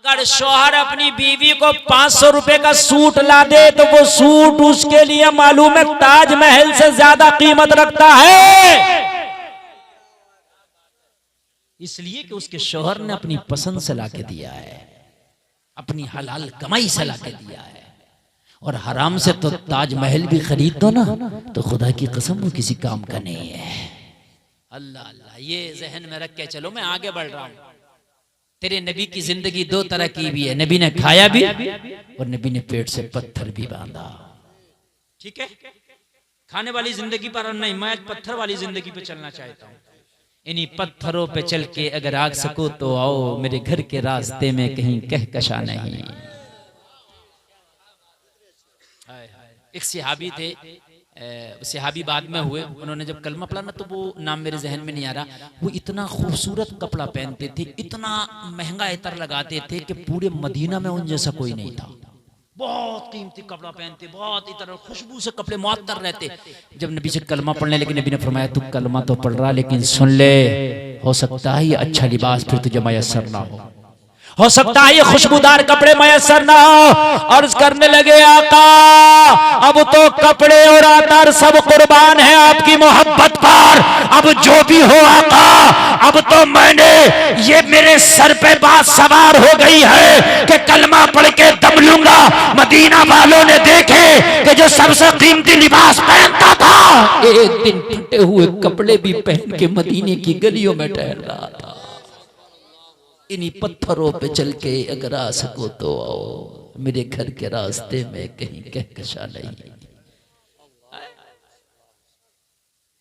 अगर शौहर अपनी बीवी को 500 रुपए का सूट ला दे तो वो सूट उसके लिए मालूम है ताजमहल से ज्यादा कीमत रखता है, इसलिए कि उसके शौहर ने अपनी पसंद से लाके दिया है, अपनी हलाल कमाई से लाके दिया है। और हराम से तो ताजमहल भी खरीद दो ना तो खुदा की कसम वो किसी काम का नहीं है। अल्लाह अल्लाह, ये जहन में रख के चलो। मैं आगे बढ़ रहा हूं। तेरे नबी की जिंदगी दो तरह की भी है, नबी ने खाया भी और नबी ने पेट से पत्थर भी बांधा। ठीक है, खाने वाली जिंदगी पर नहीं, मैं पत्थर वाली जिंदगी पे चलना चाहता हूं। इन्हीं पत्थरों पे चल के अगर आ सको तो आओ, मेरे घर के रास्ते में कहीं कहकशा नहीं। एक सिहाबी थे, सिहाबी बाद में हुए, उन्होंने जब कलमा पढ़ा ना तो वो नाम मेरे जहन में नहीं आ रहा। वो इतना खूबसूरत कपड़ा पहनते थे, इतना महंगा इतर लगाते थे कि पूरे मदीना में उन जैसा कोई नहीं था। बहुत कीमती कपड़ा पहनते, बहुत इतर, खुशबू से कपड़े मुअत्तर रहते। जब नबी से कलमा पढ़ने लगे, नबी ने फरमाया तू कलमा तो पढ़ रहा लेकिन सुन ले, हो सकता है ये अच्छा लिबास फिर तुझे मयसर ना हो सकता है ये खुशबूदार कपड़े मयसर ना हो। अर्ज करने लगे आका अब तो कपड़े और आतर सब कुर्बान है आपकी मोहब्बत पर, अब जो भी हो आका, अब तो मैंने ये मेरे सर पे बात सवार हो गई है कि कलमा पढ़ के दम लूंगा। मदीना वालों ने देखे कि जो सबसे कीमती लिबास पहनता था एक दिन फटे हुए कपड़े भी पहन के मदीने की गलियों में टहल रहा था। इन्हीं पत्थरों पे चल के अगर आ सको तो आओ, मेरे घर के रास्ते में कहीं कहकशा नहीं।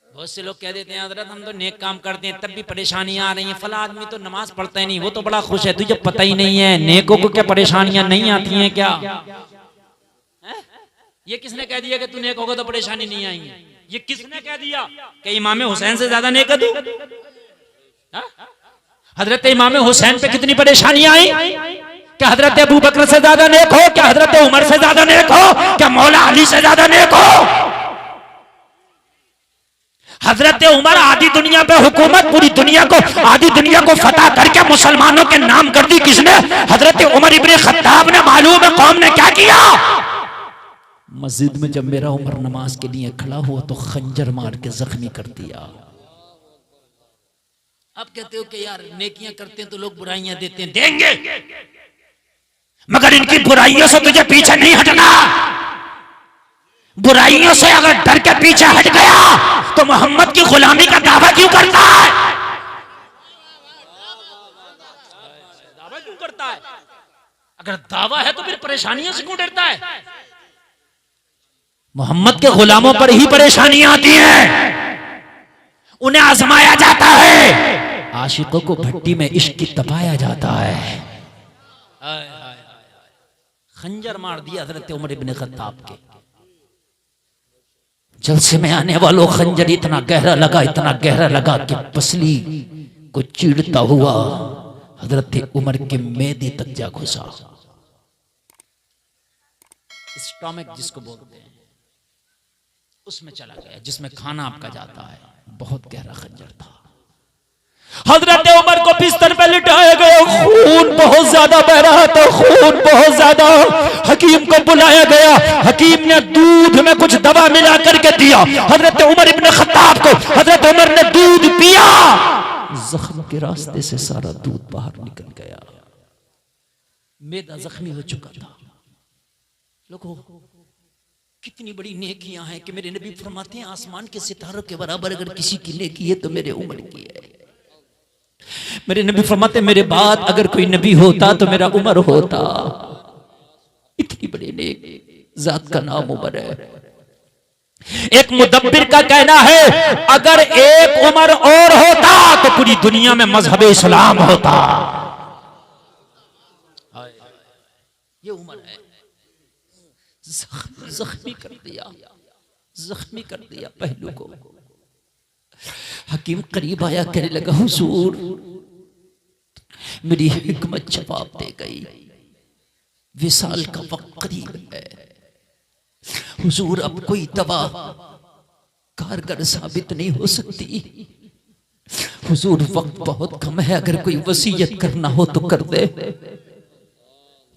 बहुत से लोग कह देते हैं हजरत हम तो नेक काम करते हैं तब भी परेशानियां आ रही हैं, फला आदमी तो नमाज पढ़ता ही नहीं, वो तो बड़ा खुश है। तुझे पता ही नहीं है नेकों को क्या परेशानियां नहीं आती हैं क्या? ये किसने कह दिया कि तू नेक होगा तो परेशानी नहीं आएंगी? ये किसने कह दिया कि इमाम हुसैन से ज्यादा नेक है तू? हजरत इमाम हुसैन पे कितनी परेशानियां आई? क्या हजरत अबू बकर से ज्यादा नेक हो? क्या हजरत उमर से ज्यादा नेक हो? क्या मौला अली से ज्यादा नेक हो? हजरत उमर आधी दुनिया पे हुकूमत, पूरी दुनिया को, आधी दुनिया को फतह करके मुसलमानों के नाम कर दी किसने? हजरत उमर इब्ने खत्ताब ने। मालूम है कौम ने क्या किया? मस्जिद में जब मेरा उमर नमाज के लिए खड़ा हुआ तो खंजर मार के जख्मी कर दिया। अब कहते हो कि यार नेकियां करते हैं तो लोग बुराइयां देते हैं, देंगे, मगर इनकी बुराइयों से तुझे पीछे नहीं हटना। बुराइयों से अगर डर के पीछे हट गया तो मोहम्मद की गुलामी का दावा क्यों करता है? दावा क्यों करता है? अगर दावा है तो फिर परेशानियों से क्यों डरता है? मोहम्मद के गुलामों पर ही परेशानियां आती हैं, उन्हें आजमाया जाता है, आशिकों को भट्टी में इश्क की तपाया जाता है। खंजर मार दिया हजरत उमर इब्ने खत्ताब के। जलसे में आने वालों खंजर इतना गहरा लगा, इतना गहरा लगा कि पसली को चीरता हुआ हजरत उमर के मैदे तक जा घुसा। स्टोमक जिसको बोलते हैं उसमें चला गया, जिसमें खाना आपका जाता है। बहुत गहरा खंजर था। हजरत उमर को बिस्तर पे लिटाया गया, खून बहुत ज्यादा बह रहा था, खून बहुत ज्यादा। हकीम को बुलाया गया, हकीम ने दूध में कुछ दवा मिला करके दिया हजरत उमर इब्ने खत्ताब को। हजरत उमर ने दूध पिया, जख्म के रास्ते से सारा दूध बाहर निकल गया, मैदा जख्मी हो चुका था। लोगों कितनी बड़ी नेकियां हैं कि मेरे नबी फरमाते हैं आसमान के सितारों के बराबर अगर किसी की नेकी है तो मेरे उमर की है। मेरे नबी फरमाते मेरे बाद अगर कोई नबी होता तो मेरा उमर होता। इतनी बड़ी नेक जात का नाम उमर है। एक मुदब्बिर का कहना है अगर एक उमर और होता तो पूरी दुनिया में मजहब इस्लाम होता। ये उमर है, जख्मी कर दिया, जख्मी कर दिया पहलू को। हकीम करीब आया, कहने लगा हुजूर मेरी हिकमत जवाब दे गई, विसाल का वक्त करीब है। हुजूर अब कोई दवा कारगर साबित नहीं हो सकती। हुजूर वक्त बहुत कम है, अगर कोई वसीयत करना हो तो कर दे।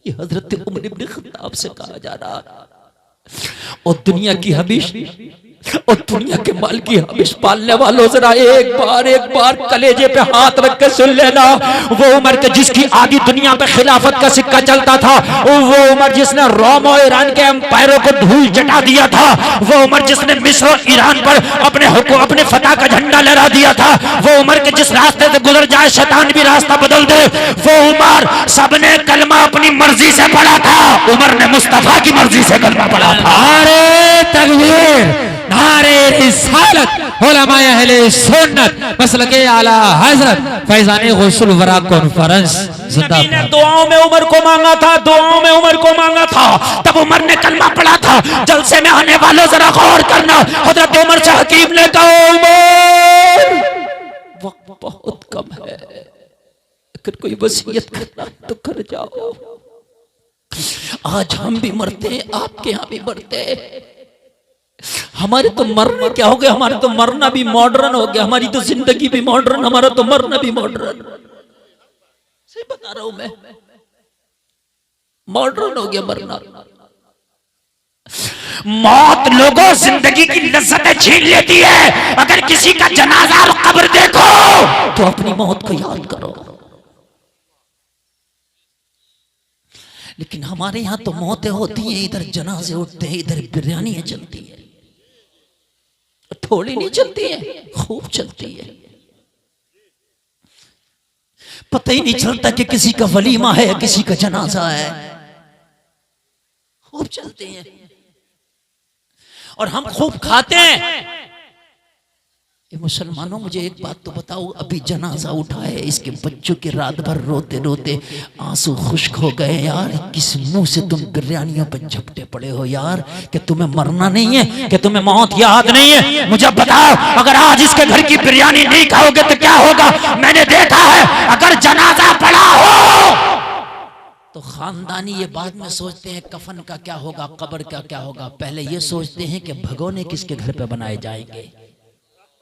ये हजरत उमर इब्न खत्ताब से कहा जा रहा। और दुनिया की हबीश और दुनिया के माल की हबीश पालने वालों, जरा एक बार कलेजे पे हाथ रख के सुन लेना। वो उमर के जिसकी आधी दुनिया पे खिलाफत का सिक्का चलता था, वो उमर जिसने रोम और ईरान के एम्पायरों को धूल चटा दिया था, वो उमर जिसने मिस्र और ईरान पर अपने फतह का झंडा लहरा दिया था, वो उमर के जिस रास्ते से गुजर जाए शैतान भी रास्ता बदल दे, वो उमर सबने कलमा अपनी मर्जी से पढ़ा था। उमर ने मुस्तफा की मर्जी से कलमा पढ़ा था। नारे तकबीर, नारे रिसालत, उलमाए अहले सुन्नत मसलके आला हजरत फैजाने गौसुल वरा कॉन्फ्रेंस नबी ने दुआओं में उमर को मांगा था, दुआओं में उमर को मांगा था, तब उमर ने कलमा पढ़ा था। जलसे में आने वालों जरा गौर करना, हजरत उमर से हकीम ने कहा उमर वक्त बहुत कम है, अगर कोई वसीयत करना तो कर जाओ। आज हम भी मरते हैं, आपके यहाँ भी मरते हैं। हमारे तो मरने क्या हो गया, हमारे तो मरना भी मॉडर्न हो गया, हमारी तो जिंदगी भी मॉडर्न, हमारा तो मरना भी मॉडर्न। सही बता रहा हूं मैं, मॉडर्न हो गया मरना। मौत लोगों जिंदगी की लज्जतें छीन लेती है। अगर किसी का जनाजा और कब्र देखो तो अपनी मौत को याद करो। लेकिन हमारे यहाँ तो मौतें होती हैं, इधर जनाजे उठते हैं, इधर बिरयानी चलती है। थोड़ी नहीं चलती है, खूब चलती है। पता ही नहीं चलता कि किसी का वलीमा है, किसी का जनाजा है, खूब चलते हैं। और हम खूब खाते हैं। ये मुसलमानों, मुझे एक बात तो बताओ, अभी जनाजा उठा है, इसके बच्चों के रात भर रोते रोते आंसू खुश्क हो गए यार। किस मुंह से तुम बिरयानियों पर झपटे पड़े हो यार, कि तुम्हें मरना नहीं है, कि तुम्हें मौत याद नहीं है? मुझे बताओ, अगर आज इसके घर की बिरयानी नहीं खाओगे तो क्या होगा? मैंने देखा है, अगर जनाजा पड़ा हो तो खानदानी ये बाद में सोचते हैं कफन का क्या होगा, कब्र का क्या होगा। पहले ये सोचते हैं कि भगोने किसके घर पे बनाए जाएंगे।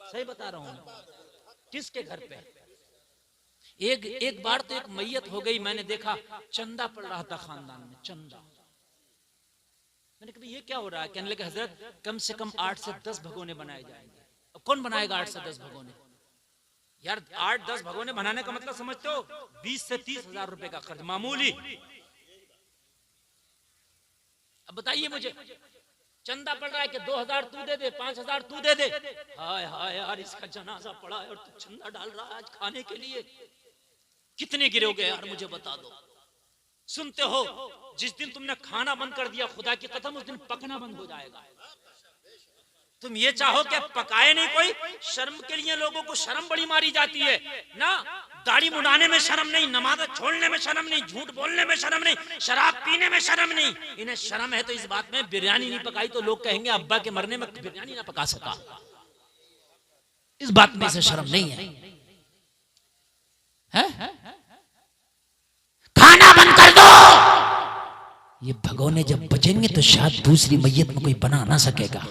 सही बता रहा हूं, किसके घर पे। एक बार तो एक मैयत हो गई, मैंने देखा चंदा पड़ रहा था खानदान में, चंदा। मैंने कहा ये क्या हो रहा है? कहने लगे हजरत कम से कम 8 से 10 भगोने बनाए जाएंगे। अब कौन बनाएगा 8 से 10 भगोने? यार 8-10 भगोने बनाने का मतलब समझते हो? 20 से 30 हजार रुपए का खर्च मामूली। अब बताइए मुझे, चंदा पड़ रहा है कि 2000 तू दे दे, 5000 तू दे दे। हाय हाय यार, इसका जनाजा पड़ा है और तू चंदा डाल रहा है आज खाने के लिए। कितने गिरोगे यार मुझे बता दो। सुनते हो, जिस दिन तुमने खाना बंद कर दिया खुदा की कसम, उस दिन पकना बंद हो जाएगा। तुम ये चाहो कि पकाए नहीं कोई, शर्म के लिए लोगों को शर्म बड़ी मारी जाती है ना। दाढ़ी मुड़ाने में शर्म नहीं, नमाज छोड़ने में शर्म नहीं, झूठ बोलने में शर्म नहीं, शराब पीने में शर्म नहीं। इन्हें शर्म है तो इस बात में बिरयानी नहीं पकाई तो लोग कहेंगे अब्बा के मरने में बिरयानी ना पका सका। इस बात में से शर्म नहीं है, है? खाना बंद कर दो। ये भगोने जब बचेंगे तो शायद दूसरी मैयत में कोई बना ना सकेगा।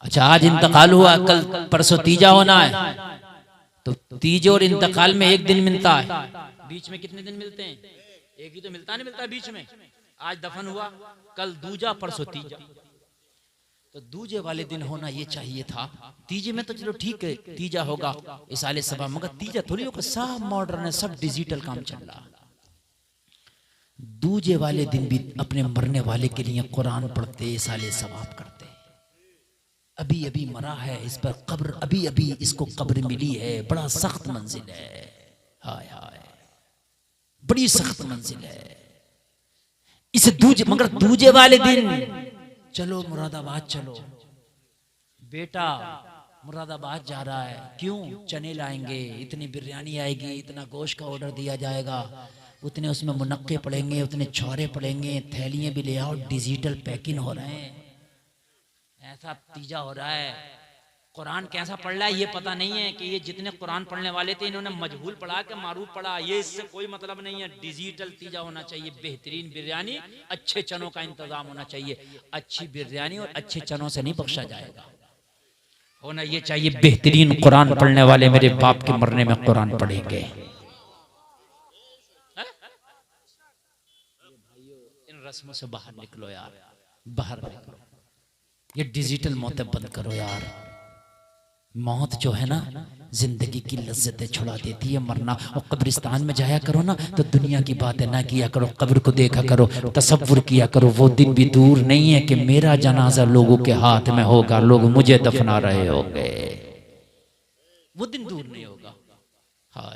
अच्छा, आज इंतकाल हुआ, कल परसों तीजा होना है, तो तीज और इंतकाल में एक दिन मिलता है। बीच में कितने दिन मिलते हैं? एक ही तो मिलता नहीं, मिलता बीच में। आज दफन हुआ, कल दूजा, परसों तीजा। तो दूजे वाले दिन होना ये चाहिए था। तीजे में तो चलो ठीक है, तीजा होगा इस साले सभा, मगर तीजा थोड़ी होगा। सब मॉडर्न है, सब डिजिटल काम चल रहा। दूजे वाले दिन भी अपने मरने वाले के लिए कुरान पढ़ते, साले सवाब करते। अभी अभी मरा है, इस पर कब्र, अभी अभी इसको कब्र मिली है, बड़ा सख्त मंजिल है। हाय हाय, बड़ी सख्त मंजिल है। इसे दूजे, मगर दूजे वाले दिन चलो मुरादाबाद चलो, बेटा मुरादाबाद जा रहा है, क्यों? चने लाएंगे, इतनी बिरयानी आएगी, इतना गोश्त का ऑर्डर दिया जाएगा, उतने उसमें मुनक्के पड़ेंगे, उतने छौरे पड़ेंगे, थैलियां भी ले आओ, डिजिटल पैकिंग हो रहे हैं, ऐसा तीजा हो रहा है। कुरान कैसा पढ़ रहा है ये पता नहीं है कि ये जितने कुरान पढ़ने वाले थे इन्होंने मजबूल पढ़ा के मारूफ पढ़ा, ये इससे कोई मतलब नहीं है। डिजिटल तीजा होना चाहिए, बेहतरीन बिरयानी, अच्छे चनों का इंतजाम होना चाहिए। अच्छी बिरयानी और अच्छे चनों से नहीं बख्शा जाएगा, होना ये चाहिए बेहतरीन कुरान पढ़ने वाले मेरे बाप के मरने में कुरान पढ़ेंगे। रस्मों से बाहर निकलो यार, बाहर निकलो। ये डिजिटल मौतें बंद करो यार। मौत जो है ना जिंदगी की लज्जतें छुड़ा देती है। मरना, और कब्रिस्तान में जाया करो ना तो दुनिया की बातें ना किया करो, कब्र को देखा करो, तसव्वुर किया करो। वो दिन भी दूर नहीं है कि मेरा जनाजा लोगों के हाथ में होगा, लोग मुझे दफना रहे होंगे। वो दिन दूर नहीं होगा। हाँ